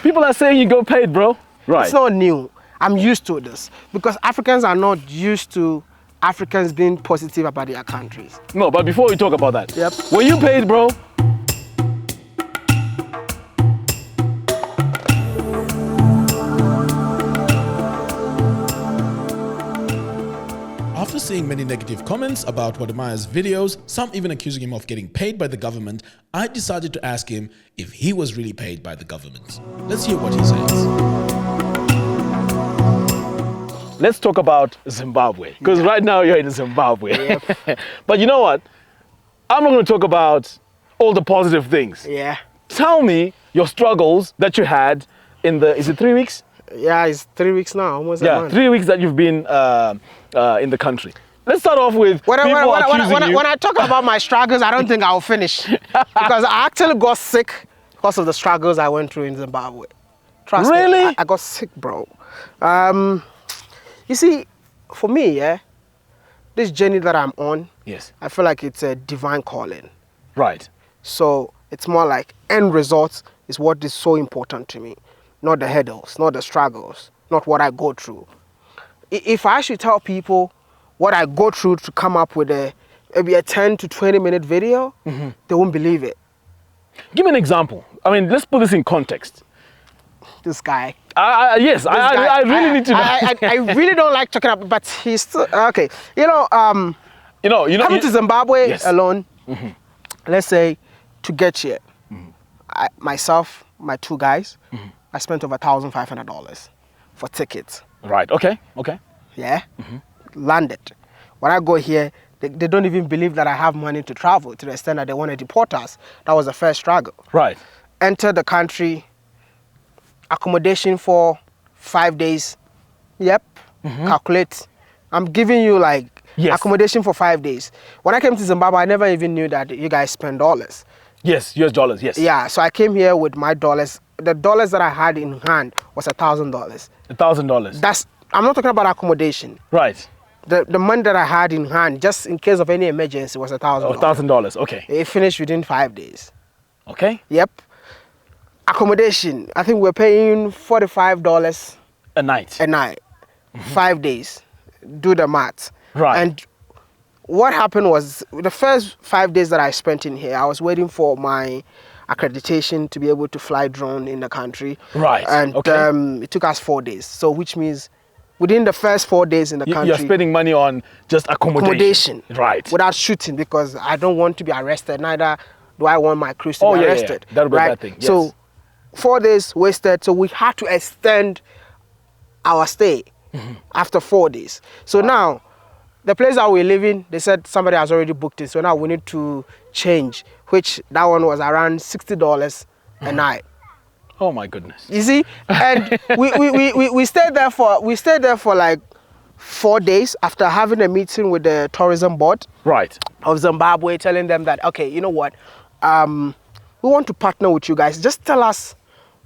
People are saying you got paid, bro. Right. It's not new. I'm used to this because Africans are not used to Africans being positive about their countries. No, but before we talk about that, Yep. were you paid, bro? After seeing many negative comments about Wademaya's videos, some even accusing him of getting paid by the government, I decided to ask him if he was really paid by the government. Let's hear what he says. Let's talk about Zimbabwe, because right now you're in Zimbabwe. Yep. But you know what? I'm not going to talk about all the positive things. Yeah. Tell me your struggles that you had in the, is it 3 weeks? Yeah, it's 3 weeks now, almost a month. 3 weeks that you've been in the country. Let's start off with When people I talk about my struggles, I don't think I'll finish. Because I actually got sick because of the struggles I went through in Zimbabwe. Trust me. Really? I got sick, bro. You see, for me, yeah, this journey that I'm on, Yes. I feel like it's a divine calling. Right. So it's more like end result is what is so important to me. Not the hurdles, not the struggles, not what I go through. If I should tell people what I go through to come up with maybe a 10 to 20 minute video, they won't believe it. Give me an example. I mean, let's put this in context. This guy. Yes, I really need to know. I really don't like talking about, but he's still, okay. Coming to Zimbabwe alone, let's say, to get here, myself, my two guys, I spent over $1,500 for tickets. Right, okay. Yeah, landed. When I go here, they don't even believe that I have money to travel to the extent that they want to deport us. That was the first struggle. Right. Enter the country, accommodation for 5 days. Yep, calculate. I'm giving you accommodation for 5 days. When I came to Zimbabwe, I never even knew that you guys spend dollars. Yes, US dollars, yes. Yeah, so I came here with my dollars. The dollars that I had in hand was $1,000. $1,000. I'm not talking about accommodation. Right. The money that I had in hand, just in case of any emergency, was $1,000. $1,000, okay. It finished within 5 days. Okay. Yep. Accommodation, I think we're paying $45 a night. 5 days. Do the math. Right. And what happened was, the first 5 days that I spent in here, I was waiting for my accreditation to be able to fly drone in the country. Right. And it took us 4 days. So which means within the first 4 days in the country, you're spending money on just accommodation. Right. Without shooting, because I don't want to be arrested. Neither do I want my crews to be arrested. Yeah. That would be a bad thing. Yes. So 4 days wasted. So we had to extend our stay after 4 days. So now, the place that we're living, they said somebody has already booked it. So now we need to change, which that one was around $60 a night. Oh my goodness. You see? And we stayed there for like 4 days after having a meeting with the tourism board of Zimbabwe, telling them that, okay, you know what? We want to partner with you guys. Just tell us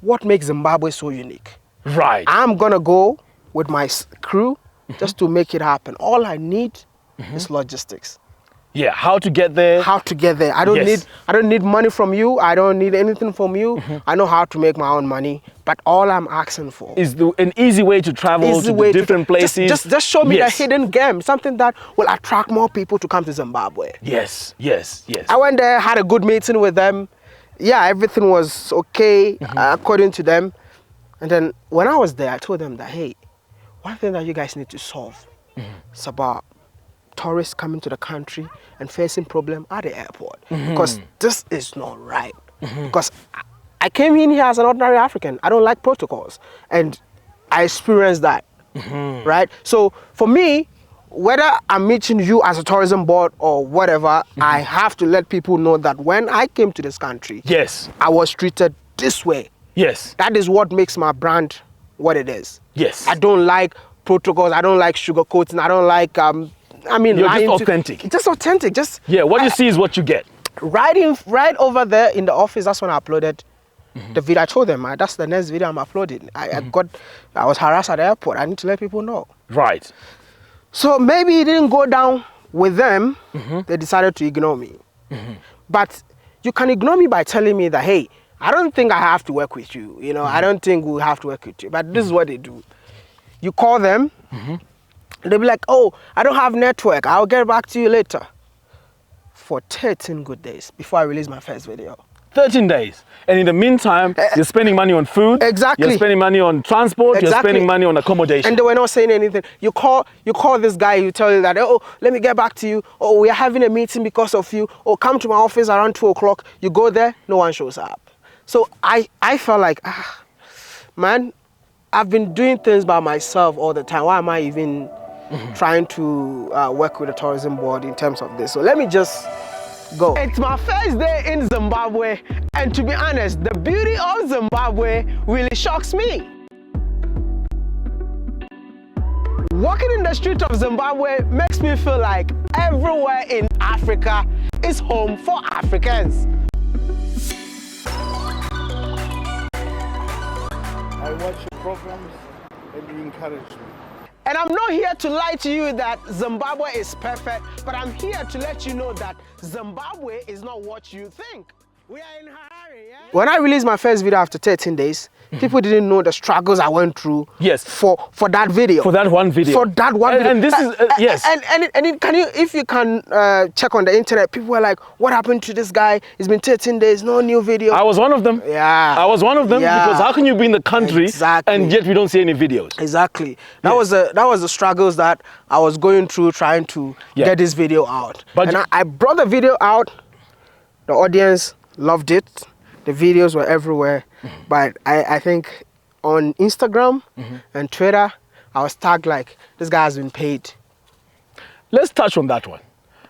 what makes Zimbabwe so unique. Right. I'm gonna go with my crew just to make it happen. All I need is logistics. Yeah, how to get there. I don't need money from you. I don't need anything from you. I know how to make my own money. But all I'm asking for is an easy way to travel to the different places. Just show me the hidden game, something that will attract more people to come to Zimbabwe. Yes. I went there, had a good meeting with them. Yeah, everything was okay according to them. And then when I was there, I told them that, hey, one thing that you guys need to solve is about tourists coming to the country and facing problem at the airport, because this is not right. Because I came in here as an ordinary African. I don't like protocols, and I experienced that. Right. So for me, whether I'm meeting you as a tourism board or whatever, I have to let people know that when I came to this country, I was treated this way. Yes. That is what makes my brand what it is. Yes. I don't like protocols. I don't like sugarcoating. I don't like you're just authentic. Just authentic. What you see is what you get. Right over there in the office, that's when I uploaded the video. I told them, that's the next video I'm uploading. I was harassed at the airport. I need to let people know. Right. So maybe it didn't go down with them. They decided to ignore me. But you can ignore me by telling me that, hey, I don't think I have to work with you. You know, I don't think we have to work with you. But this is what they do. You call them, they'll be like, oh, I don't have network. I'll get back to you later. For 13 good days before I release my first video. 13 days. And in the meantime, you're spending money on food. Exactly. You're spending money on transport. Exactly. You're spending money on accommodation. And they were not saying anything. You call this guy, you tell you that, oh, let me get back to you. Oh, we are having a meeting because of you. Oh, come to my office around 2 o'clock. You go there, no one shows up. So I felt like, man, I've been doing things by myself all the time. Why am I even trying to work with the tourism board in terms of this? So let me just go. It's my first day in Zimbabwe, and to be honest, the beauty of Zimbabwe really shocks me. Walking in the street of Zimbabwe makes me feel like everywhere in Africa is home for Africans. I watch your programs and you encourage me. And I'm not here to lie to you that Zimbabwe is perfect, but I'm here to let you know that Zimbabwe is not what you think. We are in Harare, yeah? When I released my first video after 13 days, people didn't know the struggles I went through. Yes. For that video. For that one video. For that one video. And this is, yes. And can you, if you can check on the internet, people were like, what happened to this guy? It's been 13 days, no new video. I was one of them. Yeah. I was one of them because how can you be in the country and yet we don't see any videos? Exactly. That was the struggles that I was going through trying to get this video out. But I brought the video out. The audience loved it. The videos were everywhere. But I think on Instagram and Twitter, I was tagged like, this guy has been paid. Let's touch on that one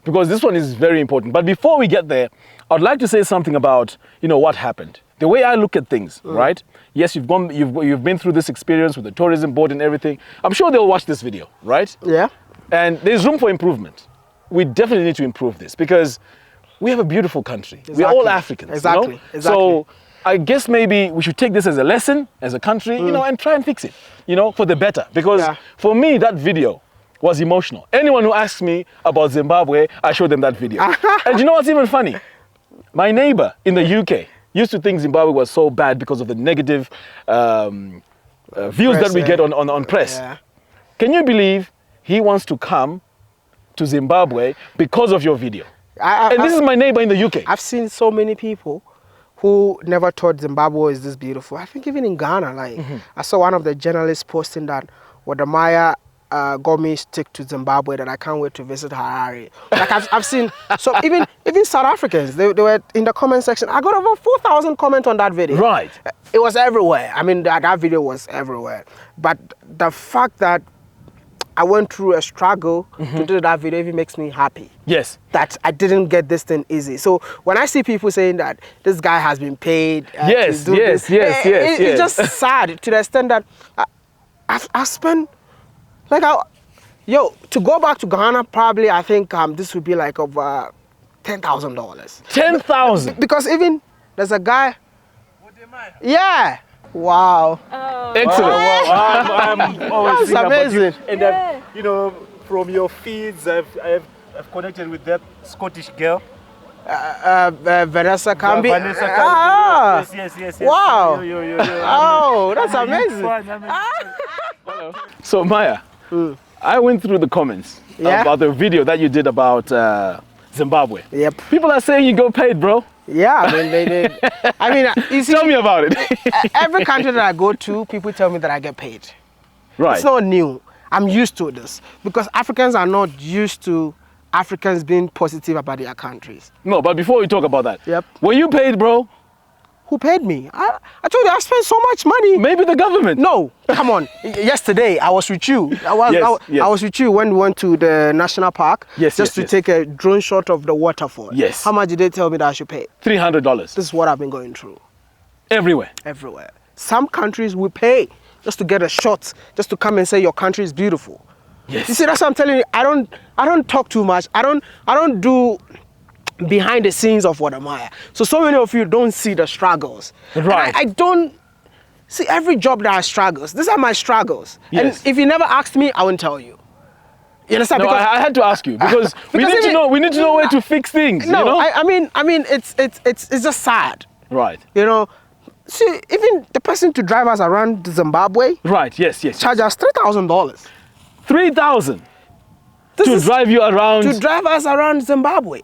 because this one is very important. But before we get there, I'd like to say something about, what happened. The way I look at things, right? Yes, you've been through this experience with the tourism board and everything. I'm sure they'll watch this video, right? Yeah. And there's room for improvement. We definitely need to improve this because we have a beautiful country. Exactly. We're all Africans. Exactly. So I guess maybe we should take this as a lesson as a country, and try and fix it, for the better. Because for me, that video was emotional. Anyone who asks me about Zimbabwe, I show them that video. And you know what's even funny? My neighbor in the UK used to think Zimbabwe was so bad because of the negative views that we get on press. Yeah. Can you believe he wants to come to Zimbabwe because of your video? And this is my neighbor in the UK. I've seen so many people who never thought Zimbabwe is this beautiful. I think even in Ghana, I saw one of the journalists posting that Wode got me stick to Zimbabwe, that I can't wait to visit Harare. Like I've seen, so even South Africans, they were in the comment section. I got over 4,000 comments on that video. Right. It was everywhere. I mean, that video was everywhere. But the fact that I went through a struggle to do that video even makes me happy. Yes. That I didn't get this thing easy. So when I see people saying that this guy has been paid yes, to do this, it's just sad to the extent that I spent, to go back to Ghana, probably I think this would be like over $10,000. 10,000? Because even there's a guy. Yeah. Wow. Oh. Excellent. I'm always That's amazing. And from your feeds, I've connected with that Scottish girl. Vanessa Kambi. Vanessa Kambi. Yes. Wow. Oh, that's amazing. So Maya, I went through the comments about the video that you did about Zimbabwe. Yep. People are saying you got paid, bro. Yeah, I mean, they did. I mean, you see, tell me about it. Every country that I go to, people tell me that I get paid. Right. It's not new. I'm used to this because Africans are not used to Africans being positive about their countries. No, but before we talk about that, Yep. Were you paid, bro? Who paid me? I told you I spent so much money. Maybe the government. No, come on. Yesterday I was with you. I was with you when we went to the national park. Yes, just to take a drone shot of the waterfall. Yes. How much did they tell me that I should pay? $300. This is what I've been going through. Everywhere. Everywhere. Some countries will pay just to get a shot, just to come and say your country is beautiful. Yes. You see, that's what I'm telling you. I don't talk too much. I don't do behind the scenes of Wode. So many of you don't see the struggles. Right. I don't see every job that has struggles. These are my struggles. Yes. And if you never asked me, I won't tell you. You understand? No, because I had to ask you because we need to know where to fix things. No, you know? I mean, it's just sad. Right. You know, See, even the person to drive us around Zimbabwe Right, yes, yes. charge us $3,000 3,000 This to is drive you around. to drive us around Zimbabwe.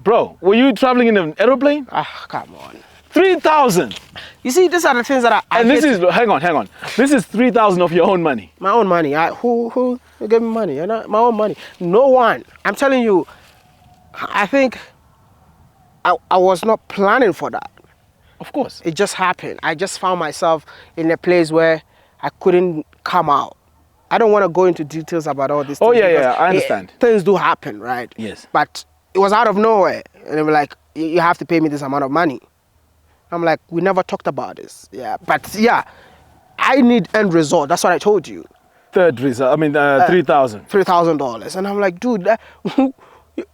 Bro, were you traveling in an aeroplane? Ah, come on. 3,000. You see, these are the things that I And this hate. is, hang on. This is 3,000 of your own money. My own money. Who gave me money? You know, my own money. No one. I'm telling you, I think I was not planning for that. Of course. It just happened. I just found myself in a place where I couldn't come out. I don't want to go into details about all this. Oh, yeah, I understand. Things do happen, right? Yes. But it was out of nowhere. And they were like, you have to pay me this amount of money. I'm like, we never talked about this. Yeah. But yeah, I need end result. That's what I told you. Third result, I mean, 3,000. $3,000. And I'm like, dude,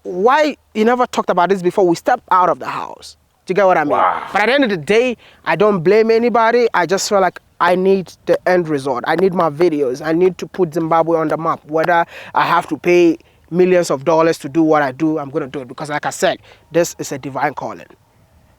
why you never talked about this before we stepped out of the house? Do you get what I mean? Wow. But at the end of the day, I don't blame anybody. I just feel like I need the end result. I need my videos. I need to put Zimbabwe on the map. Whether I have to pay millions of dollars to do what I do, I'm going to do it. Because like I said, this is a divine calling.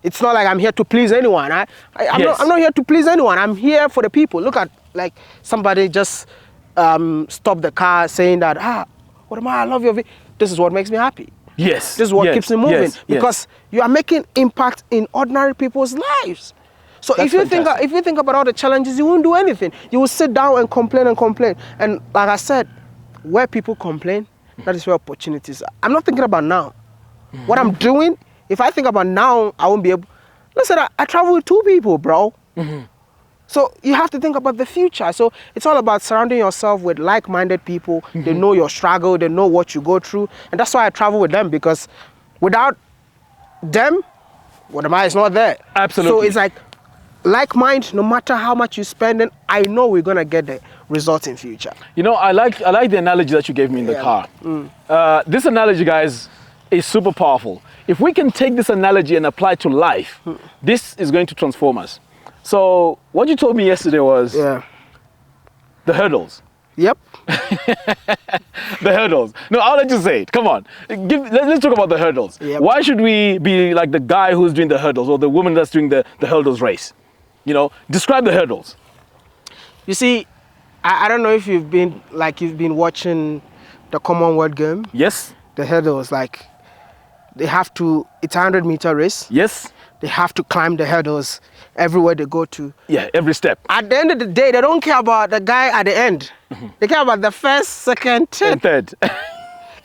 It's not like I'm here to please anyone. I'm not here to please anyone. I'm here for the people. Look at, like, somebody just stopped the car saying that, what am I love your video. This is what makes me happy. Yes. This is what keeps me moving. Yes, because you are making impact in ordinary people's lives. So That's if you think about all the challenges, you won't do anything. You will sit down and complain and complain. And like I said, where people complain, that is where opportunities are. I'm not thinking about now. What I'm doing, if I think about now, I won't be able. Listen, I travel with 2 people, bro. So you have to think about the future. So it's all about surrounding yourself with like-minded people. They know your struggle. They know what you go through. And that's why I travel with them, because without them, what am I? It's not there. Absolutely. So it's like mind, no matter how much you spend, and I know we're going to get the results in future. You know, I like the analogy that you gave me in the car. This analogy, guys, is super powerful. If we can take this analogy and apply it to life, this is going to transform us. So what you told me yesterday was the hurdles. Yep. The hurdles. No, I'll let you say it. Come on. Let's talk about the hurdles. Yep. Why should we be like the guy who's doing the hurdles or the woman that's doing the hurdles race? You know, describe the hurdles. You see, I don't know if you've been watching the Commonwealth game. Yes. The hurdles, like, they have to, it's a 100-meter race. Yes. They have to climb the hurdles everywhere they go to. Yeah, every step. At the end of the day, they don't care about the guy at the end. They care about the first, second, And third. third.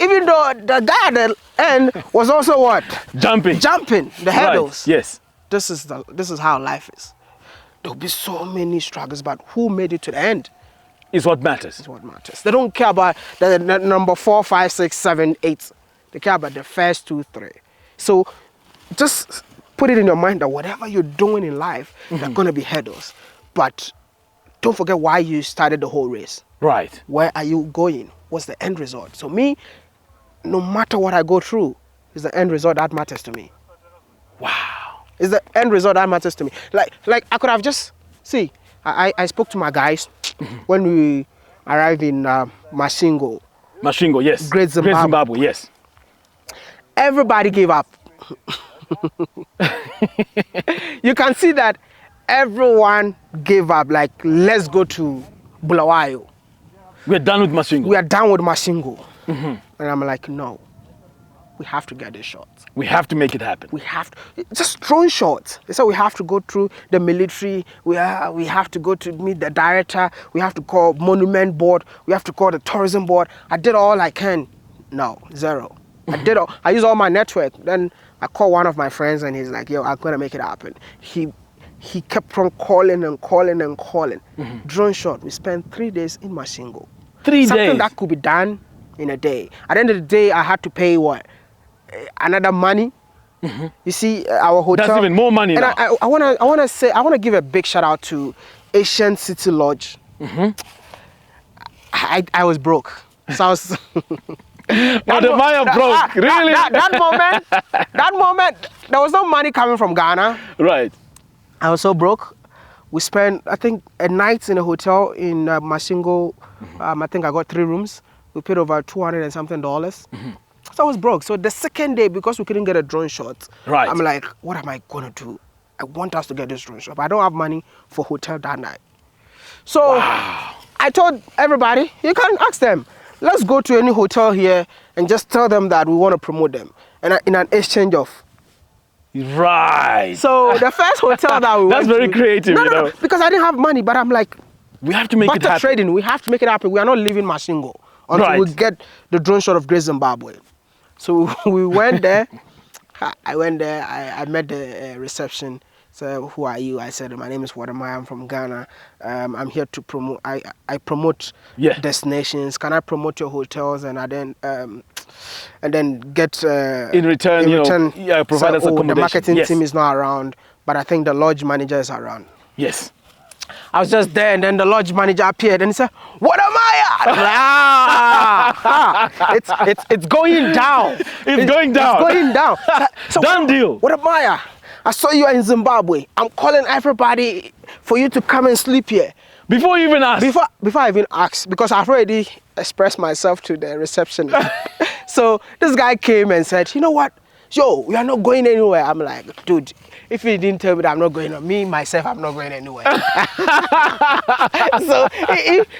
Even though the guy at the end was also what? Jumping. Jumping the hurdles. Right. Yes. This is how life is. There'll be so many struggles, but who made it to the end Is what matters. is what matters. They don't care about the number 4, 5, 6, 7, 8. They care about the first 2, 3. So just put it in your mind that whatever you're doing in life, there are going to be hurdles. But don't forget why you started the whole race. Right. Where are you going? What's the end result? So me, no matter what I go through, it's the end result that matters to me. Wow. It's the end result that matters to me. Like I could have just, see, I spoke to my guys when we arrived in Mashingo. Mashingo, yes. Great Zimbabwe. Yes. Everybody gave up. You can see that everyone gave up, like, let's go to Bulawayo. We're done with Mashingo. We are done with Mashingo. And I'm like, no, we have to get this shot. We have to make it happen. We have to, just throwing shots. They said we have to go through the military. We have to go to meet the director. We have to call monument board. We have to call the tourism board. I did all I can. No, zero. I used all my network. Then I called one of my friends and he's like, yo, I'm gonna make it happen. He kept on calling and calling and calling. Drone shot. We spent 3 days in Mashingo. 3 days. Something that could be done in a day. At the end of the day, I had to pay what? Another money. You see, our hotel. That's even more money and now. I want to give a big shout out to Asian City Lodge. I was broke, so I was. But the Maya broke, really? That moment, there was no money coming from Ghana. Right. I was so broke. We spent, I think, a night in a hotel in Mashingo. I think I got 3 rooms. We paid over $200 and something. So I was broke. So the second day, because we couldn't get a drone shot, Right. I'm like, what am I gonna do? I want us to get this drone shot, but I don't have money for hotel that night. So I told everybody, you can ask them, let's go to any hotel here and just tell them that we want to promote them, and in an exchange of. Right. So the first hotel that we That's went very to, creative, no, you know. because I didn't have money, but I'm like, We have to make it barter happen. trading, we have to make it happen. We are not leaving Mashingo until Right. we get the drone shot of Great Zimbabwe. So we went there. I went there. I met the reception. So, who are you? I said, my name is Wode. I'm from Ghana. I'm here to promote. I promote destinations. Can I promote your hotels? And I then get in return, provide us accommodation. The marketing team is not around, but I think the lodge manager is around. Yes. I was just there, and then the lodge manager appeared, and he said, "What am I?" I'm like, it's going down. It's going down. It's going down. So Done deal. What am I? I saw you in Zimbabwe. I'm calling everybody for you to come and sleep here. Before you even ask. Before I even asked, because I've already expressed myself to the receptionist. So this guy came and said, "You know what? Yo, we are not going anywhere." I'm like, dude, if you didn't tell me that I'm not going, myself, I'm not going anywhere.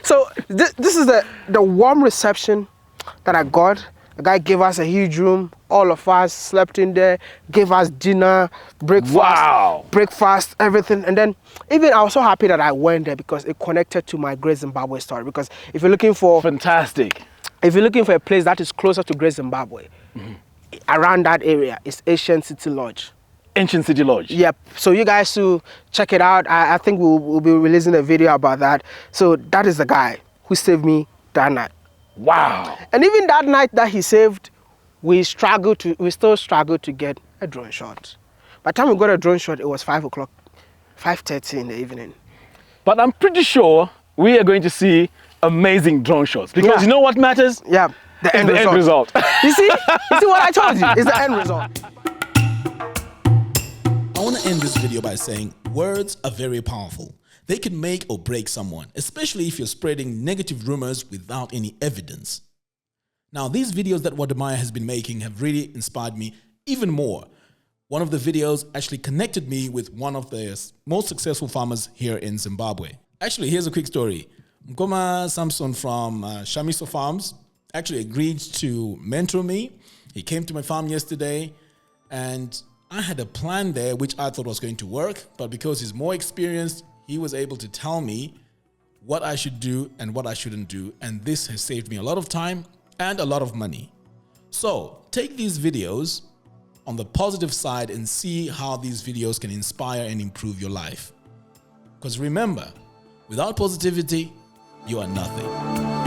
so this is the warm reception that I got. The guy gave us a huge room. All of us slept in there, gave us dinner, breakfast, everything. And then even I was so happy that I went there because it connected to my Great Zimbabwe story. Because if you're looking for... Fantastic. If you're looking for a place that is closer to Great Zimbabwe, around that area, it's Ancient City Lodge. Ancient City Lodge. Yep. So you guys should check it out. I think we'll be releasing a video about that. So that is the guy who saved me that night. Wow. And even that night that he saved, we still struggled to get a drone shot. By the time we got a drone shot, it was 5 o'clock, 5:30 in the evening. But I'm pretty sure we are going to see amazing drone shots because you know what matters? Yeah, the end result. You see what I told you? It's the end result. I want to end this video by saying words are very powerful. They can make or break someone, especially if you're spreading negative rumors without any evidence. Now, these videos that Wode has been making have really inspired me even more. One of the videos actually connected me with one of the most successful farmers here in Zimbabwe. Actually, here's a quick story. Mkoma Samson from Shamiso Farms actually agreed to mentor me. He came to my farm yesterday, and I had a plan there which I thought was going to work, but because he's more experienced, he was able to tell me what I should do and what I shouldn't do, and this has saved me a lot of time and a lot of money. So take these videos on the positive side and see how these videos can inspire and improve your life. Because remember, without positivity, you are nothing.